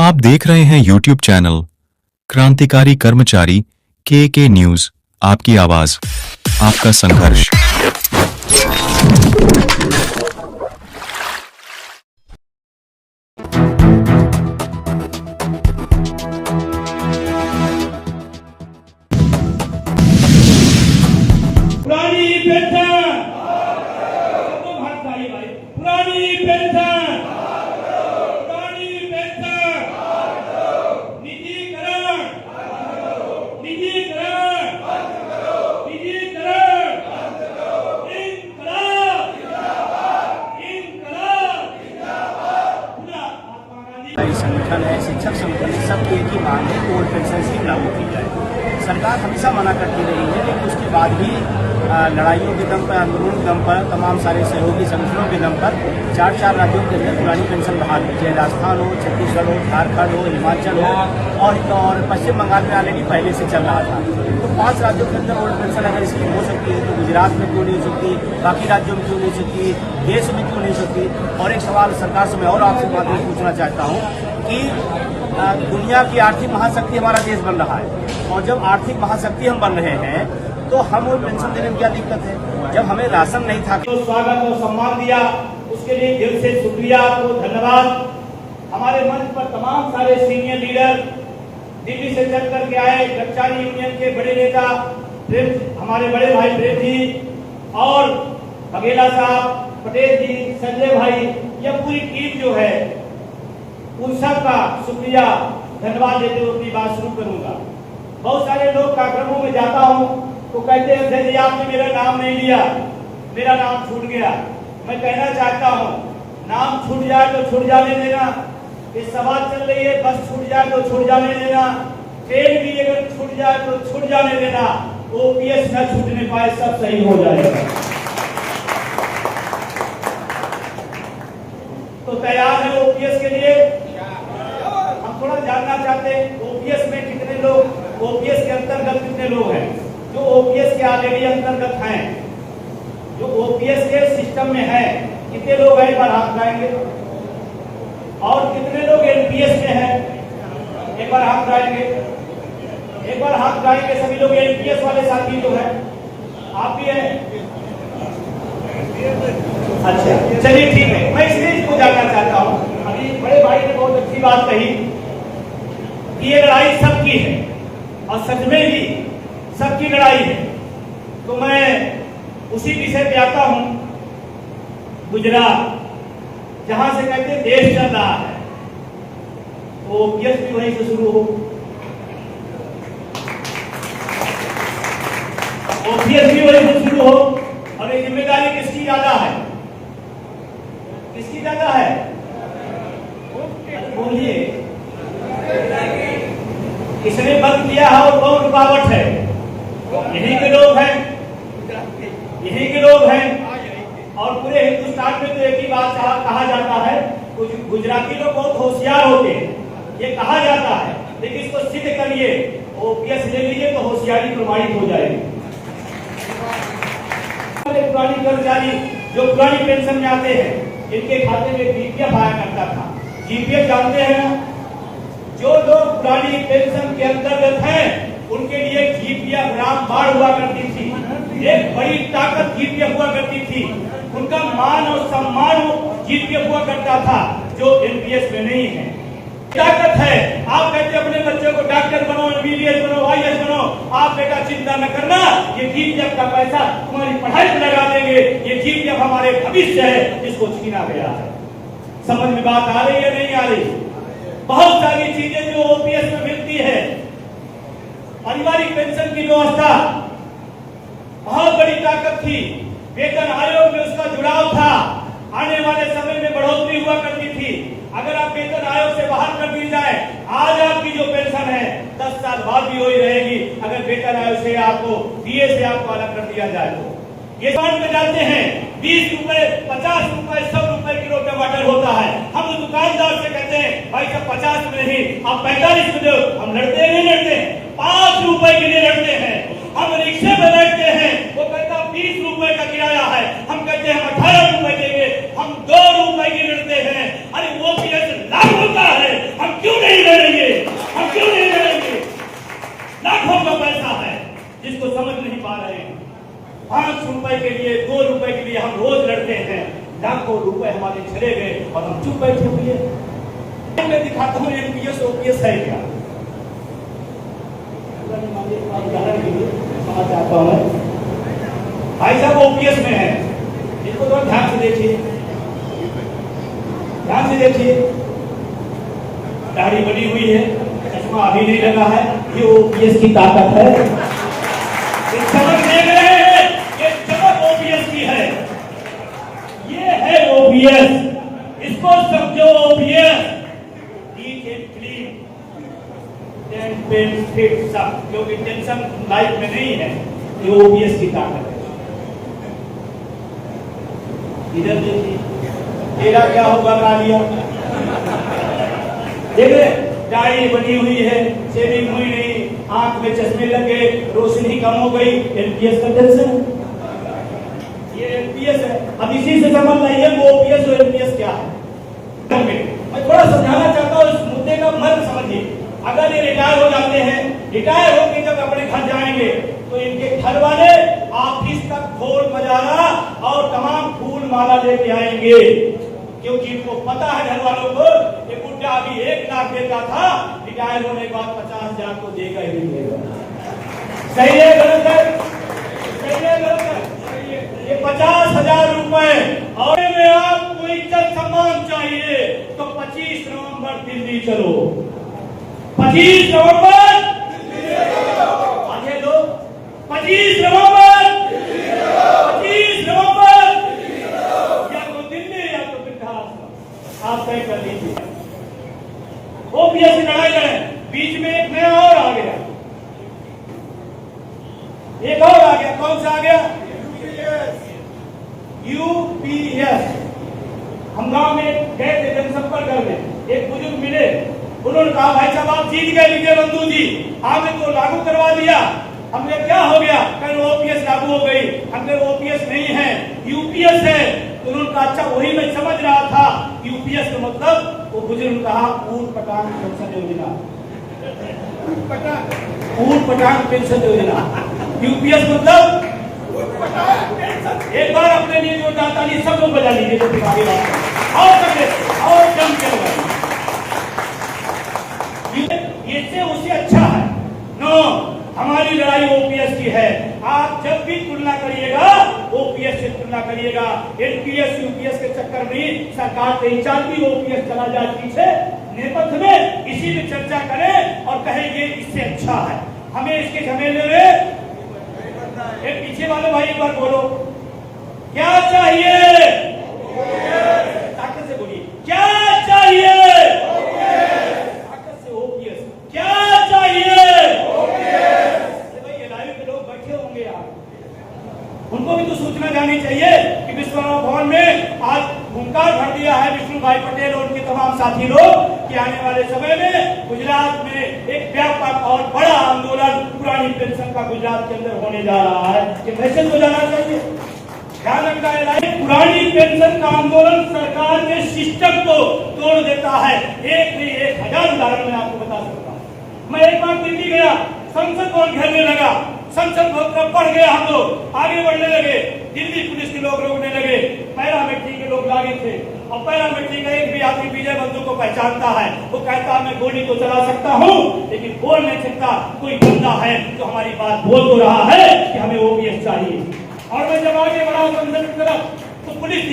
आप देख रहे हैं YouTube चैनल क्रांतिकारी कर्मचारी के न्यूज। आपकी आवाज, आपका संघर्ष। पुरानी पेंशन, पुरानी पेंशन, पुरानी पेंशन, निजीकरण, निजीकरण, निजीकरण, इंकलाब, इंकलाब, इंकलाब। संगठन है, शिक्षक संगठन है, सब एक ही मांग है कि ओल्ड पेंशन स्कीम लागू की जाए। सरकार हमेशा मना करती रही है, लेकिन उसके बाद भी लड़ाइयों के दम पर, आंदोलन के दम पर, तमाम सारे सहयोगी संगठनों के दम पर 4 राज्यों के अंदर पुरानी पेंशन बहाल है। चाहे राजस्थान हो, छत्तीसगढ़ हो, झारखंड हो, हिमाचल हो और पश्चिम बंगाल में ऑलरेडी पहले से चल रहा था। तो 5 राज्यों के अंदर ओल्ड पेंशन अगर स्कीम हो सकती है तो गुजरात में क्यों नहीं हो सकती, बाकी राज्यों में क्यों नहीं हो सकती, देश में क्यों नहीं हो सकती। और एक सवाल सरकार से मैं और आपसे बात पूछना चाहता हूँ कि दुनिया की आर्थिक महाशक्ति हमारा देश बन रहा है, और जब आर्थिक महाशक्ति हम बन रहे हैं तो हम वो पेंशन देने में क्या दिक्कत है। जब हमें राशन नहीं था तो स्वागत और सम्मान दिया, उसके लिए दिल से शुक्रिया, आपको धन्यवाद। हमारे मंच पर तमाम सारे सीनियर लीडर दिल्ली से चल करके आए, कर्मचारी यूनियन के बड़े नेता हमारे बड़े भाई प्रेम जी और बघेला साहब, पटेल जी, संजय भाई, यह पूरी टीम जो है उन सब का शुक्रिया धन्यवाद देते हुए अपनी बात शुरू करूंगा। बहुत सारे लोग कार्यक्रमों में जाता हूं तो कहते हैं अध्यक्ष जी आपने मेरा नाम नहीं लिया, मेरा नाम छूट गया। मैं कहना चाहता हूं, नाम छूट जाए तो छूट जाने देना, ये सभा चल रही है, बस छूट जाए तो छूट जाने देना, ट्रेन भी अगर छूट जाए तो छूट जाने देना, ओपीएस न छूटने पाए, सब सही हो जाएगा। तो तैयार है ओपीएस के लिए? हम थोड़ा जानना चाहते हैं ओपीएस में कितने लोग, ओपीएस के अंतर्गत कितने लोग हैं जो ओपीएस के ऑलरेडी अंतर्गत हैं, जो ओपीएस के सिस्टम में है, कितने लोग हैं? एक बार हाथ उठाएंगे। और कितने लोग एनपीएस में हैं? एक बार हाथ उठाएंगे, एक बार हाथ उठाएंगे सभी लोग। एनपीएस वाले साथी जो हैं, आप भी हैं? अच्छा, चलिए ठीक है। मैं इसलिए इसको जानना चाहता हूँ, अभी बड़े भाई ने बहुत अच्छी बात कही कि ये लड़ाई सबकी है, और सच में भी सबकी लड़ाई है। तो मैं उसी विषय पे आता हूं। गुजरात, जहां से कहते हैं देश चल रहा है, तो ओपीएस भी वहीं से शुरू हो, ओपीएस भी वहीं से शुरू हो। और ये जिम्मेदारी किसकी ज्यादा है? किसकी ज्यादा है? बोलिए, किसने बंद किया है और कौन रुकावट है? यही के लोग हैं, यही के लोग हैं। और पूरे हिंदुस्तान में तो एक ही बात कहा जाता है, कुछ गुजराती लोग बहुत होशियार होते हैं, ये कहा जाता है, लेकिन इसको सिद्ध करिए, ओपीएस ले लीजिए तो होशियारी प्रमाणित हो जाएगी। पुरानी कर्मचारी जो पुरानी पेंशन में आते हैं, इनके खाते में जीपीएफ आया करता था। जीपीएफ जानते हैं ना? जो लोग पुरानी पेंशन के अंतर्गत हैं उनके लिए जीपीएफ रामबाण हुआ करती थी, एक बड़ी ताकत जीपीएफ हुआ करती थी, उनका मान और सम्मान जीपीएफ हुआ करता था, जो एनपीएस में नहीं है। ताकत है। आप कहते अपने बच्चों को डॉक्टर बनो, एमबीबीएस बनो, आईएएस बनो, आप बेटा चिंता न करना, ये जीपीएफ का पैसा तुम्हारी पढ़ाई में लगा देंगे, ये जीपीएफ हमारे भविष्य है, जिसको छीना गया है। समझ में बात आ रही है नहीं आ रही? बहुत सारी चीजें जो ओपीएस में मिलती है, पारिवारिक पेंशन की व्यवस्था बहुत बड़ी ताकत थी, वेतन आयोग में उसका जुड़ाव था, आने वाले समय में बढ़ोतरी हुआ करती थी। अगर आप वेतन आयोग से बाहर कर दी जाए, आज आपकी जो पेंशन है 10 साल बाद भी वही रहेगी, अगर वेतन आयोग से आपको डीए से आपको अलग कर दिया जाए तो। ये दुकान में जाते हैं, 20 रुपए, 50 रुपए, 100 रुपए किलो टमाटर होता है। हम उस दुकानदार से कहते हैं भाई साहब 50 में नहीं, आप 45 में दो। हम लड़ते हैं, नहीं लड़ते? 5 रुपए के लिए लड़ते हैं। हम रिक्शे में बैठते हैं, वो कहता 20 रुपए का किराया है, हम कहते हैं हम 18 रुपए देंगे, हम 2 रुपए की लड़ते हैं। अरे वो भी लागू होता है, हम क्यों नहीं लाखों रुपए हमारे चले गए और हम चुप बैठे हुए। मैं दिखाता हूँ एमपीएस ओपीएस है क्या। उदाहरण के लिए समझ चाहता हूँ, भाई साहब ओपीएस में है, इसको तो ध्यान से देखिए, ध्यान से देखिए, दाढ़ी बनी हुई है, चश्मा अभी नहीं लगा है, ये ओपीएस की ताकत है। ये चमक देख रहे हैं, ये चमक ओपीएस की है, ये है ओपीएस, इसको समझो ओपीएस। क्योंकि टेंशन लाइफ में नहीं है, ये ओपीएस की ताकत है। इधर देखिए, तेरा क्या होगा गालियां, देख रहे, दाढ़ी बनी हुई है, शेविंग हुई नहीं, आंख में चश्मे लगे, रोशनी कम हो गई, एमपीएस का टेंशन है, ये एमपीएस है। अब इसी से समझ लाइए वो ओपीएस और एमपीएस क्या है। मैं थोड़ा समझाना चाहता हूँ, इस मुद्दे का मर्म समझिए। अगर ये रिटायर हो जाते हैं, रिटायर होकर जब अपने घर जाएंगे तो इनके घर वाले ऑफिस तक ढोल बजाना और तमाम फूल माला लेके आएंगे, क्योंकि इनको पता है घर वालों को कि बुढ़ा अभी 1 लाख देता था, रिटायर होने के बाद 50,000 को देगा ही देगा। सही है गलत है? सही है गलत है? ये 50,000 रुपए और में आपको इज्जत सम्मान चाहिए तो 25 नवंबर दिल्ली चलो, 25 नवंबर आगे लोग, 25 नवंबर, 25 नवंबर, या तो दिल्ली या तो वृद्धाश्रम, आप तय कर लीजिए। ओपीएस की लड़ाई लड़े, बीच में एक नया और आ गया, एक और आ गया, कौन सा आ गया? यूपीएस। हम गांव में गए थे जनसंपर्क करने, एक बुजुर्ग मिले, उन्होंने कहा भाई साहब आप जीत गए विजय बंधु जी, आपने तो लागू करवा दिया। हमने क्या हो गया? कल ओपीएस लागू हो गई। हमने ओपीएस नहीं है, यूपीएस है। तो उन्होंने कहा अच्छा वही मैं समझ रहा था, यूपीएस का मतलब, वो बुजुर्ग कहा ऊट पटांग पेंशन योजना, ऊट पटांग पेंशन योजना, यूपीएस मतलब एक बार अपने लिए जो ताली सब लोग बजा लीजिए, तो आगे बात और जम के लगाइए, इससे उससे अच्छा है। नो, हमारी लड़ाई ओपीएस की है। आप जब भी तुलना करिएगा ओपीएस से तुलना करिएगा। एनपीएस यूपीएस के चक्कर में सरकार 3-4 ओपीएस चला जाए पीछे, नेपथ्य में इसी में चर्चा करें और कहेंगे इससे अच्छा है। हमें इसके झमेले में एक पीछे वाले भाई एक बार बोलो, क्या चाहिए? ताकत से बोलिए, क्या चाहिए? ताकत से ओपीएस। क्या चाहिए? भाई एलआईयू के लोग बैठे होंगे यार, उनको भी तो सूचना जानी चाहिए कि विश्वकर्मा भवन में आज हुंकार भर दिया है विष्णु भाई पटेल और उनके तमाम साथी लोग कि आने वाले समय में गुजरात में एक व्यापक और बड़ा आंदोलन पुरानी पेंशन का गुजरात के अंदर होने जा रहा है। ये मैसेज हो जाना चाहिए। ध्यान रखना है, पुरानी पेंशन का आंदोलन सरकार के सिस्टम को तोड़ देता है। एक नहीं 1000 उदाहरण मैं आपको बता सकता हूँ। मैं एक बार दिल्ली गया, संसद भवन घेरने लगा, संसद भवन का बढ़ गया, हम लोग आगे बढ़ने लगे, दिल्ली पुलिस के लोग रोकने लगे, पैरामिलिट्री के लोग लागे थे। और पैरामिलिट्री का एक भी आदमी विजय बंधु को पहचानता है, वो कहता है मैं गोली को चला सकता हूँ लेकिन बोल नहीं सकता। कोई बंदा है जो हमारी बात बोल तो रहा है कि हमें ओपीएस चाहिए। और मैं जब आगे बढ़ा संसद की तरफ तो पुलिस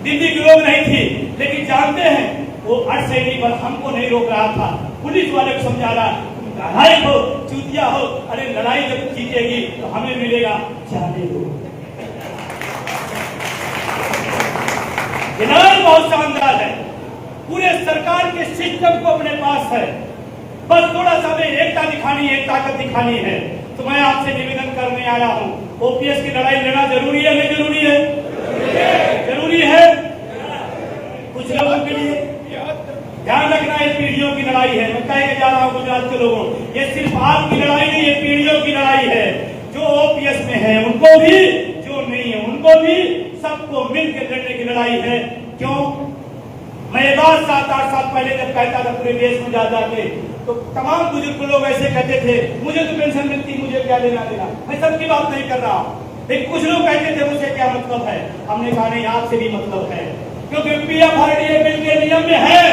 दिल्ली के लोग नहीं थी, लेकिन जानते हैं वो अर्धसैनिक बल हमको नहीं रोक रहा था, पुलिस वाले को समझा रहा, लड़ाई हो चूतिया हो, अरे लड़ाई जब जीतेगी तो हमें मिलेगा, जाने दो। लड़ाई बहुत शानदार है, पूरे सरकार के सिस्टम को अपने पास है, बस थोड़ा सा हमें एकता दिखानी है, ताकत दिखानी है। तो मैं आपसे निवेदन करने आया हूँ, ओपीएस की लड़ाई लड़ना जरूरी है नहीं जरूरी है? जरूरी है। कुछ लोगों के लिए ध्यान रखना, ये पीढ़ियों की लड़ाई है। मैं कह के जा रहा हूँ गुजरात के लोगों, ये सिर्फ आपकी लड़ाई नहीं, ये पीढ़ियों की लड़ाई है। जो ओपीएस में है उनको भी, जो नहीं है उनको भी, सबको मिलकर लड़ने की लड़ाई है। क्यों? मैं ये बात 7-8 साल पहले जब कहता था पूरे देश में जा जाके, तो तमाम बुजुर्ग लोग ऐसे कहते थे मुझे तो पेंशन मिलती, मुझे क्या लेना देना। मैं सबकी बात नहीं कर रहा, लेकिन कुछ लोग कहते थे मुझे क्या मतलब है। हमने कहा नहीं, आपसे भी मतलब है। क्योंकि पीएफआरडीए बिल के नियम में है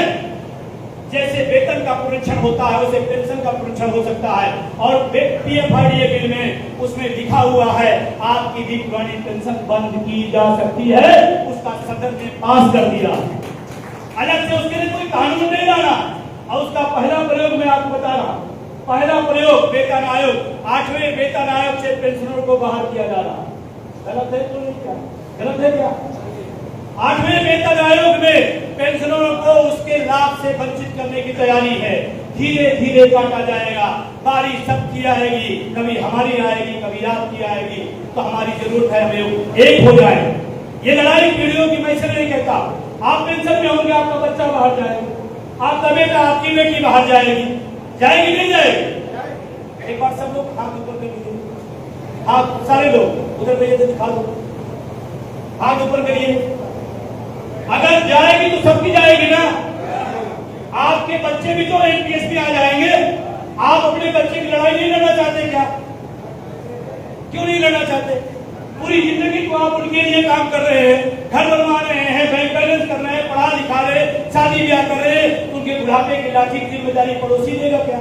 जैसे वेतन का पुनरीक्षण होता है वैसे पेंशन का पुनरीक्षण हो सकता है। और पीएफआरडीए बिल में उसमें लिखा हुआ है आपकी भी पुरानी पेंशन बंद की जा सकती है, उसका सदन ने पास कर दिया। अलग से उसके लिए कोई कानून नहीं लाना। और उसका पहला प्रयोग मैं आपको बता रहा हूं, पहला प्रयोग वेतन आयोग, 8वें वेतन आयोग से पेंशनरों को बाहर किया जा रहा है। गलत है तो नहीं, क्या गलत है क्या? 8वें वेतन आयोग में पेंशनरों को उसके लाभ से वंचित करने की तैयारी है। धीरे धीरे काटा जाएगा, बारी सबकी आएगी, कभी हमारी आएगी, कभी आपकी आएगी। तो हमारी जरूरत है हमें एक हो जाए। ये लड़ाई पीढ़ियों की मैं नहीं कहता। आप पेंशन में होंगे, आपका बच्चा बाहर जाएगा, आपका बेटा, आपकी बेटी बाहर जाएगी, जाएगी नहीं जाएगी? एक बार सब लोग हाथ ऊपर कर लीजिए, हाथ सारे लोग उधर भेजे थे, दिखा दो, हाथ ऊपर करिए। अगर जाएगी तो सबकी जाएगी ना। आपके बच्चे भी तो एनपीएस में आ जाएंगे। आप अपने बच्चे की लड़ाई नहीं लड़ना चाहते क्या? क्यों नहीं लड़ना चाहते? पूरी जिंदगी को आप उनके लिए काम कर रहे हैं, घर बनवा रहे हैं, बैंक बैलेंस कर रहे हैं, पढ़ा लिखा रहे, शादी ब्याह कर रहे हैं, उनके बुढ़ापे की लाठी की जिम्मेदारी पड़ोसी देगा क्या?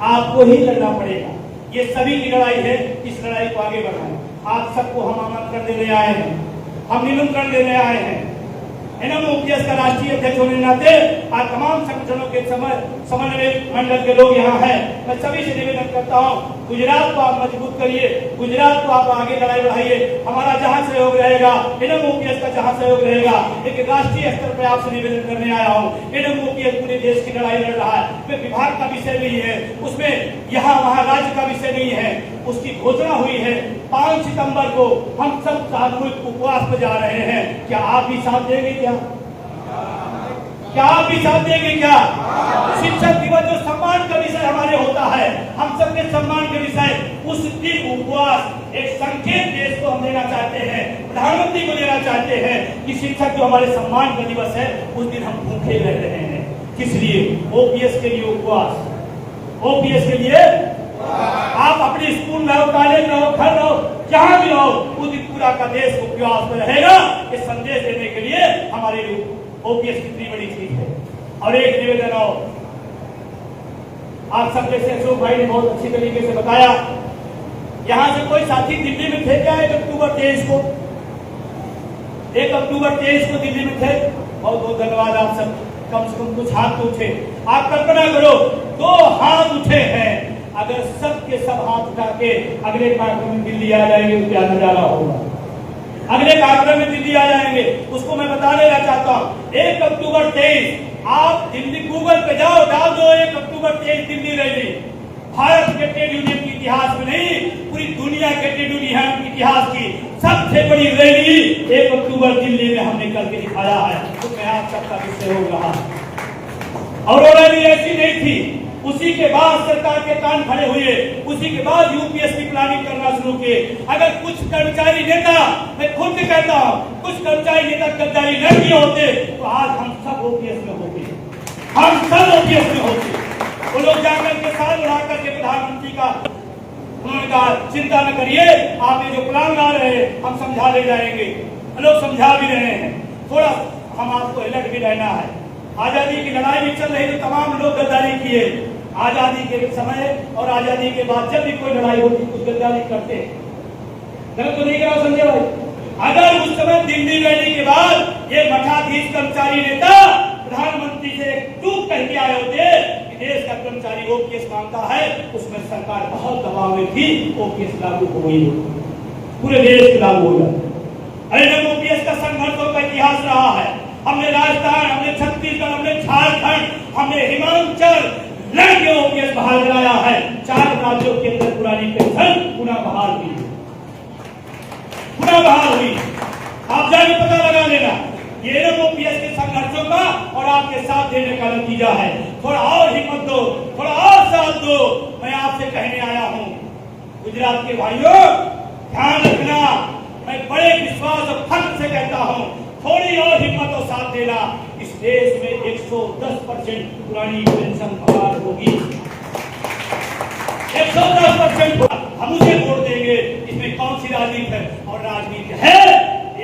आपको ही लड़ना पड़ेगा। ये सभी की लड़ाई है, इस लड़ाई को आगे बढ़ाएं। आप सबको हम आमंत्रण देने आए हैं, हम निमंत्रण देने आए हैं। एनएमओपीएस का राष्ट्रीय अध्यक्ष होने नाते आज तमाम संगठनों के समन्वय मंडल के लोग यहाँ हैं। मैं सभी से निवेदन करता हूँ, गुजरात को आप मजबूत करिए, गुजरात को आप आगे लड़ाई बढ़ाइए। हमारा जहाँ सहयोग रहेगा, एनएमओपीएस का जहाँ सहयोग रहेगा, एक राष्ट्रीय स्तर पर आपसे निवेदन करने आया हूँ। एनएमओपीएस पूरे देश की लड़ाई लड़ रहा है, उसमें विभाग का विषय नहीं है, उसमें यहाँ वहाँ राज्य का विषय नहीं है। उसकी घोषणा हुई है 5 सितंबर को हम सब सामूहिक उपवास पर जा रहे हैं। क्या आप भी साथ देंगे? क्या आप भी साथ देंगे? क्या शिक्षक दिवस जो सम्मान का विषय हमारे होता है, हम सबके सम्मान के विषय, उस दिन उपवास एक संकेत देश को हम देना चाहते हैं, प्रधानमंत्री को देना चाहते हैं कि शिक्षक जो हमारे सम्मान का दिवस है उस दिन हम भूखे रह रहे हैं। किस लिए? ओपीएस के लिए उपवास। ओपीएस के लिए आप अपने स्कूल में रहो, कॉलेज में रहो, घर रहो, जहां भी रहो, उस दिन पूरा का देश उपवास में रहेगा। ये संदेश देने के लिए हमारे लिए ओपीएस कितनी बड़ी चीज है। और एक निवेदन हो, आप सब जैसे अशोक भाई ने बहुत अच्छी तरीके से बताया, यहां से कोई साथी दिल्ली में थे क्या 1 अक्टूबर 23 को? 1 अक्टूबर 23 को दिल्ली में थे? बहुत बहुत धन्यवाद। आप सब कम से कम कुछ हाथ तो उठे। आप कल्पना करो 2 हाथ उठे हैं। अगर सब के सब हाथ उठा के अगले कार्यक्रम में दिल्ली आ जाएंगे तो क्या नजारा होगा? अगले कार्यक्रम में दिल्ली आ जाएंगे, उसको मैं बता देना चाहता हूँ। 1 अक्टूबर 23 आप दिल्ली गूगल पे जाओ, डाल दो 1 अक्टूबर 23 दिल्ली रैली। भारत के ट्रेड यूनियन के इतिहास में नहीं, पूरी दुनिया के ट्रेड यूनियन के इतिहास की सबसे बड़ी रैली 1 अक्टूबर दिल्ली में हमने करके दिखाया है। तो मैं आप सबका विषय हो रहा। और वो रैली ऐसी नहीं थी, उसी के बाद सरकार के कान खड़े हुए, उसी के बाद यूपीएस की प्लानिंग करना शुरू किए। अगर कुछ कर्मचारी नेता, मैं खुद कहता हूं, कुछ कर्मचारी नेता गद्दारी न किए होते तो आज हम सब ओपीएस में होते, हम सब ओपीएस में होते। वो लोग जाकर के साल बढ़ा करके प्रधानमंत्री का उन्होंने कहा चिंता न करिए, आप ये जो प्लान ला रहे हैं हम समझा ले जाएंगे। लोग समझा भी रहे हैं, थोड़ा हम आपको अलर्ट भी रहना है। आजादी की लड़ाई भी चल रही तो तमाम लोग गद्दारी किए। आजादी के समय और आजादी के बाद जब भी कोई लड़ाई होती कुछ गद्दारी करते। गलत तो नहीं करा संजय भाई? अगर उस समय दिल्ली रैली के बाद ये मठाधीश कर्मचारी नेता प्रधानमंत्री से चूक कह के आए होते कि देश का कर्मचारी ओपीएस मांगता है, उसमें सरकार बहुत दबाव में थी, ओपीएस लागू हो गई, पूरे देश में लागू हो गया। एनएमओपीएस का संघर्षों का इतिहास रहा है। हमने राजस्थान, हमने छत्तीसगढ़, हमने झारखंड, हमने हिमाचल लड़के ओपीएस बहाल कराया है। 4 राज्यों के अंदर पुरानी पेंशन पुनः बहाल हुई, पुनः बहाल हुई। आप जाके पता लगा लेना, ये एनएमओपीएस के संघर्षों का और आपके साथ देने का नतीजा है। थोड़ा और हिम्मत दो, थोड़ा और साथ दो। मैं आपसे कहने आया हूं, गुजरात के भाइयों ध्यान रखना, मैं बड़े विश्वास और फख्र से कहता हूं, थोड़ी और हिम्मत और साथ देना। इस देश में 110% पुरानी पेंशन बहाल होगी, 110%। हम उसे वोट देंगे, इसमें कौन सी राजनीति है? और राजनीति है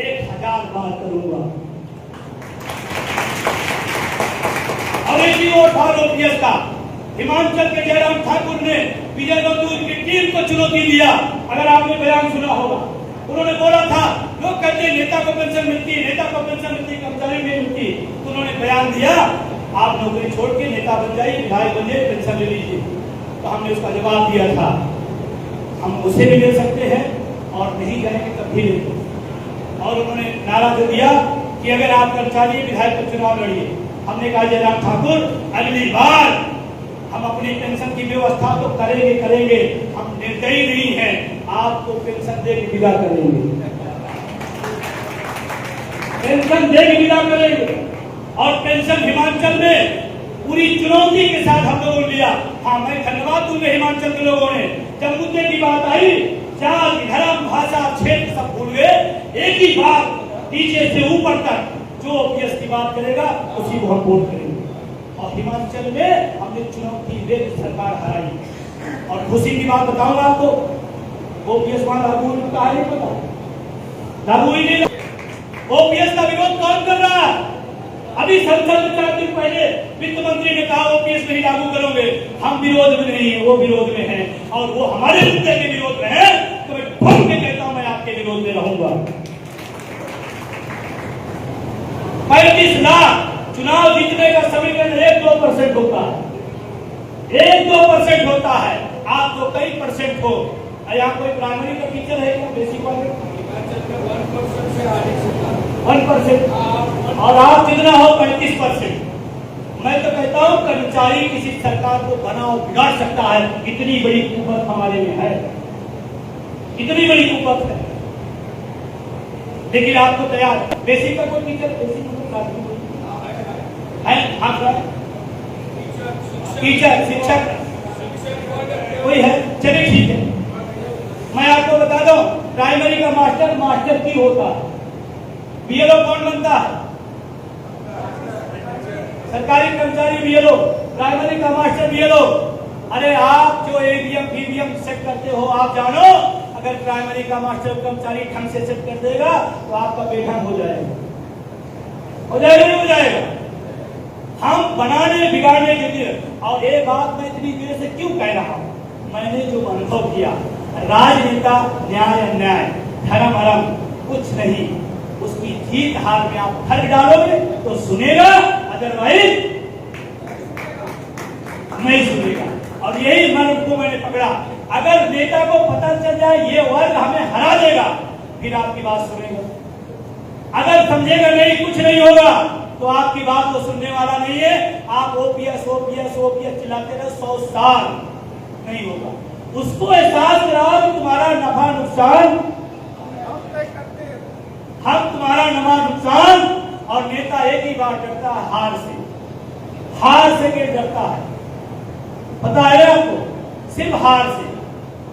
1000 बार करूंगा, वो ठान ओपीएस का। हिमाचल के जयराम ठाकुर ने विजय बंधु की टीम को चुनौती दिया। अगर आपने बयान सुना होगा, उन्होंने बोला था लोग कहते हैं नेता को पेंशन मिलती है, नेता को पेंशन मिलती है, कर्मचारी नहीं मिलती। तो उन्होंने बयान दिया आप नौकरी छोड़ के नेता बन जाइए, विधायक बन जाइए, पेंशन ले लीजिए। तो हमने उसका जवाब दिया था हम उसे भी ले सकते हैं और नहीं जाएंगे तब भी ले। और उन्होंने नारा दे दिया कि अगर आप कर्मचारी विधायक का चुनाव लड़िए। हमने कहा जयराम ठाकुर अगली बार हम अपनी पेंशन की व्यवस्था तो करेंगे, हम निर्दयी नहीं हैं, आपको पेंशन दे के विदा करेंगे, पेंशन दे के विदा करेंगे। और पेंशन हिमाचल में पूरी चुनौती के साथ हम लोगों ने लिया। हाँ, मैं धन्यवाद दूंगा हिमाचल के लोगों ने। जब मुद्दे की बात आई, जाति धर्म भाषा क्षेत्र सब भूल गए, एक ही बात नीचे से ऊपर तक जो ओपीएस की बात करेगा उसी को हम वोट करेंगे। और हिमाचल में हमने चुनौती दे सरकार हराई। और खुशी की बात बताऊंगा आपको, ओपीएस वहां लागू कहा नहीं पता, लागू ही नहीं। ओपीएस का विरोध कौन कर रहा है? अभी संसद में 4 दिन पहले वित्त मंत्री ने कहा ओपीएस नहीं लागू करोगे। हम विरोध में नहीं है, वो विरोध में है और वो हमारे मुद्दे के विरोध में है। तो मैं ठोक के कहता हूं मैं आपके विरोध में रहूंगा। 35 लाख चुनाव जीतने का समीकरण 1-2% होता है, 1-2% होता है। आप तो कई परसेंट हो। यहाँ कोई प्राइमरी का टीचर है क्या? बेसिक वाले 1% और आप जितना हो 35%। मैं तो कहता हूं कर्मचारी किसी सरकार को बनाओ बिगाड़ सकता है, इतनी बड़ी कुपत हमारे में है, इतनी बड़ी कुपत है। लेकिन आपको तैयार बेसिक का कोई टीचर बेसिक है, टीचर शिक्षक कोई है? चलिए ठीक है, मैं आपको बता दूं प्राइमरी का मास्टर की होता है, बीएलओ कौन बनता है? सरकारी कर्मचारी बीएलओ, प्राइमरी का मास्टर बीएलओ। अरे आप जो एवीएम बीवीएम सेट करते हो, आप जानो अगर प्राइमरी का मास्टर कर्मचारी ढंग से सेट कर देगा तो आपका बेढंग हो जाएगा, नहीं हो जाएगा। हम बनाने बिगाड़ने के लिए। और एक बात मैं इतनी देर से क्यों कह रहा हूं, मैंने जो अनुभव किया, राजनेता न्याय अन्याय धर्म अरम कुछ नहीं, उसकी जीत हार में आप फर्क डालोगे तो सुनेगा, अदरवाइज नहीं सुनेगा। और यही मन को मैंने पकड़ा। अगर नेता को पता चल जाए ये वर्ग हमें हरा देगा, फिर आपकी बात सुनेगा। अगर समझेगा नहीं कुछ नहीं होगा तो आपकी बात तो सुनने वाला नहीं है। आप ओपीएस ओपीएस ओपीएस चिल्लाते रहे 100 साल, नहीं होगा। उसको एहसास कराओ कि तुम्हारा नफा नुकसान, हम तुम्हारा नफा नुकसान। और नेता एक ही बात डरता है, हार से के डरता है, पता है आपको, सिर्फ हार से।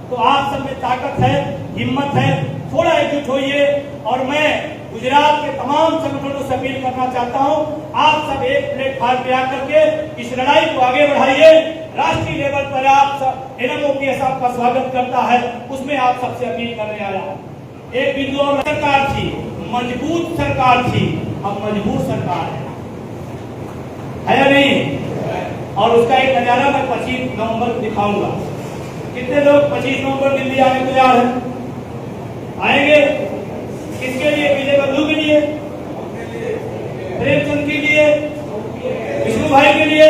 तो आप सब में ताकत है, हिम्मत है, थोड़ा एकजुट होइए। और मैं गुजरात के तमाम संगठनों से अपील करना चाहता हूं, आप सब एक प्लेटफॉर्म पे आकर के इस लड़ाई को आगे बढ़ाइए। राष्ट्रीय लेवल पर आप सब एनएमओपीएस आपका स्वागत करता है, उसमें आप सबसे अपील करने आया हूं। एक बिंदु और सरकार थी, मजबूत सरकार थी, अब मजबूत सरकार है या नहीं? और उसका एक नजारा मैं 25 नवंबर को दिखाऊंगा। कितने लोग 25 नवंबर दिल्ली आने को तैयार हैं? आएंगे? किसके लिए? विजय बंधु के लिए, प्रेमचंद के लिए, विष्णु भाई के लिए,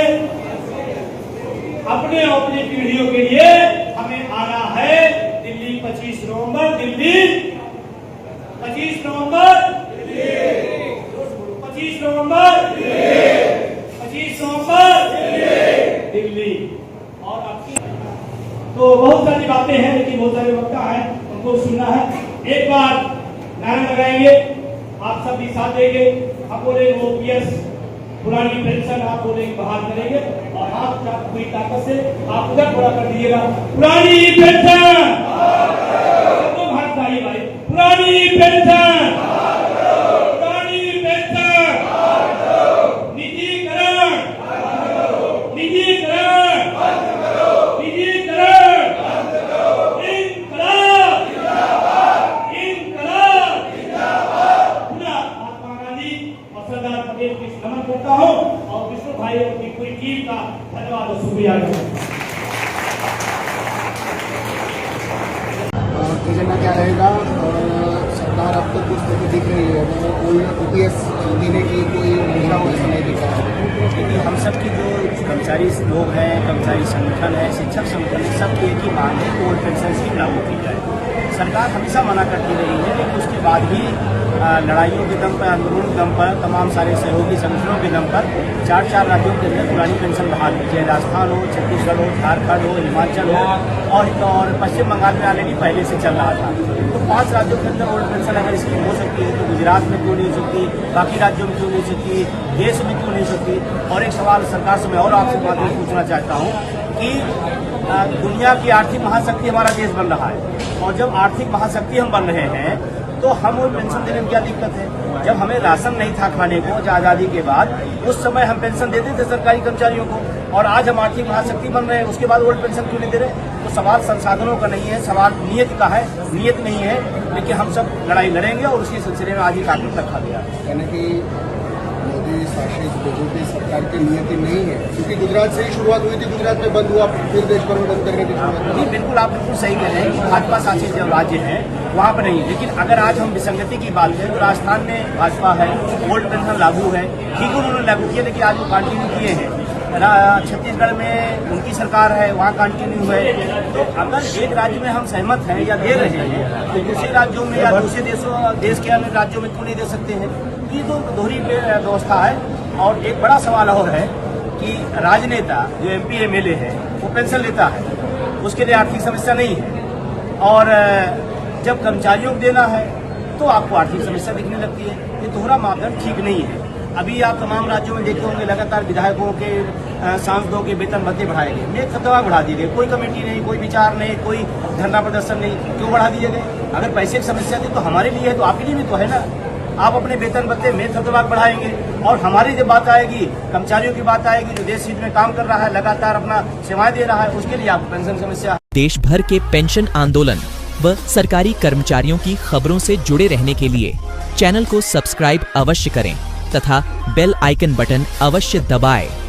अपने अपनी पीढ़ियों के लिए हमें आना है दिल्ली 25 नवंबर। दिल्ली 25 नवंबर, 25 नवंबर, 25 नवंबर दिल्ली। और आपकी तो बहुत सारी बातें हैं, लेकिन बहुत सारे वक्ता हैं, उनको सुनना है। एक बार नारा लगाएंगे, आप सब भी साथ देंगे। आप बोलेंगे ओपीएस पुरानी पेंशन, आप बोलेंगे बहाल करेंगे। और आप पूरी ताकत से आप उधर थोड़ा कर दीजिएगा, पुरानी पेंशन, सबको भाई भाई, पुरानी पेंशन, पुरानी पेंशन, निजीकरण, निजीकरण, निजीकरण, इंकलाब, इंकलाब, महात्मा गांधी और सरदार पटेल की नमन करता हूँ। और विष्णु भाई और पूरी टीम का शुक्रिया अदा एजेंडा क्या रहेगा और सरकार अब तक कुछ स्थिति दिख रही है तो कोई OPS देने की कोई योजना को नहीं दिख रहा है। क्योंकि हम सब की जो कर्मचारी लोग हैं, कर्मचारी संगठन है, शिक्षक संगठन है, सबकी एक ही मांग है कि ओल्ड पेंशन स्कीम लागू की जाए। सरकार हमेशा मना करती रही है, लेकिन उसके बाद भी लड़ाइयों के दम पर, आंदोलन के दम पर, तमाम सारे सहयोगी संगठनों के दम पर 4 राज्यों के अंदर पुरानी पेंशन बहाल की, चाहे राजस्थान हो, छत्तीसगढ़ हो, झारखंड हो, हिमाचल हो और पश्चिम बंगाल में ऑलरेडी पहले से चल रहा था। तो 5 राज्यों के अंदर ओल्ड पेंशन अगर स्कीम हो सकती है तो गुजरात में क्यों नहीं हो सकती, बाकी राज्यों में क्यों नहीं हो सकती, देश में क्यों नहीं हो सकती। और एक सवाल सरकार से मैं और आपसे माध्यम पूछना चाहता हूँ कि दुनिया की आर्थिक महाशक्ति हमारा देश बन रहा है और जब आर्थिक महाशक्ति हम बन रहे हैं तो हम वो पेंशन देने में क्या दिक्कत है। जब हमें राशन नहीं था खाने को आज़ादी के बाद, उस समय हम पेंशन देते थे सरकारी कर्मचारियों को और आज हम आर्थिक महाशक्ति बन रहे हैं, उसके बाद ओल्ड पेंशन क्यों नहीं दे रहे। तो सवाल संसाधनों का नहीं है, सवाल नियत का है, नियत नहीं है। लेकिन हम सब लड़ाई लड़ेंगे और उसके सिलसिले में आज ही कानून रखा गया। यानी कि मोदी शासित बीजेपी सरकार की नियति नहीं है, क्योंकि गुजरात से ही शुरुआत हुई थी, गुजरात में बंद हुआ, फिर देश भर में बंद करने की शुरुआत। जी बिल्कुल, आप बिल्कुल सही कह रहे हैं कि भाजपा शासित जो राज्य है वहाँ पर नहीं है। लेकिन अगर आज हम विसंगति की बात करें तो राजस्थान में भाजपा है, ओल्ड पेंशन लागू है, ठीक है उन्होंने लागू किया, लेकिन आज वो कंटिन्यू किए हैं। छत्तीसगढ़ में उनकी सरकार है, वहाँ कंटिन्यू है। तो अगर एक राज्य में हम सहमत हैं या दे रहे हैं तो दूसरे राज्यों में या दूसरे देश के अन्य राज्यों में क्यों नहीं दे सकते हैं। ये तो दोहरी व्यवस्था है। और एक बड़ा सवाल और है कि राजनेता जो MP MLA है वो पेंशन लेता है, उसके लिए आर्थिक समस्या नहीं है, और जब कर्मचारियों को देना है तो आपको आर्थिक समस्या दिखने लगती है। ये दोहरा मापदंड ठीक नहीं है। अभी आप तमाम राज्यों में देखे होंगे लगातार विधायकों के, सांसदों के वेतन भत्ते बढ़ाए गए, मेघ खतवा बढ़ा दिए गए, कोई कमेटी नहीं, कोई विचार नहीं, कोई धरना प्रदर्शन नहीं। क्यों बढ़ा दिए गए? अगर पैसे की समस्या थी तो हमारे लिए है, तो आपके लिए भी तो है ना। आप अपने वेतन भत्ते मेघ खतवा बढ़ाएंगे और हमारी जब बात आएगी, कर्मचारियों की बात आएगी जो देश हित में काम कर रहा है, लगातार अपना सेवाएं दे रहा है, उसके लिए आपको पेंशन समस्या। देश भर के पेंशन आंदोलन व सरकारी कर्मचारियों की खबरों से जुड़े रहने के लिए चैनल को सब्सक्राइब अवश्य करें तथा बेल आइकन बटन अवश्य दबाएं।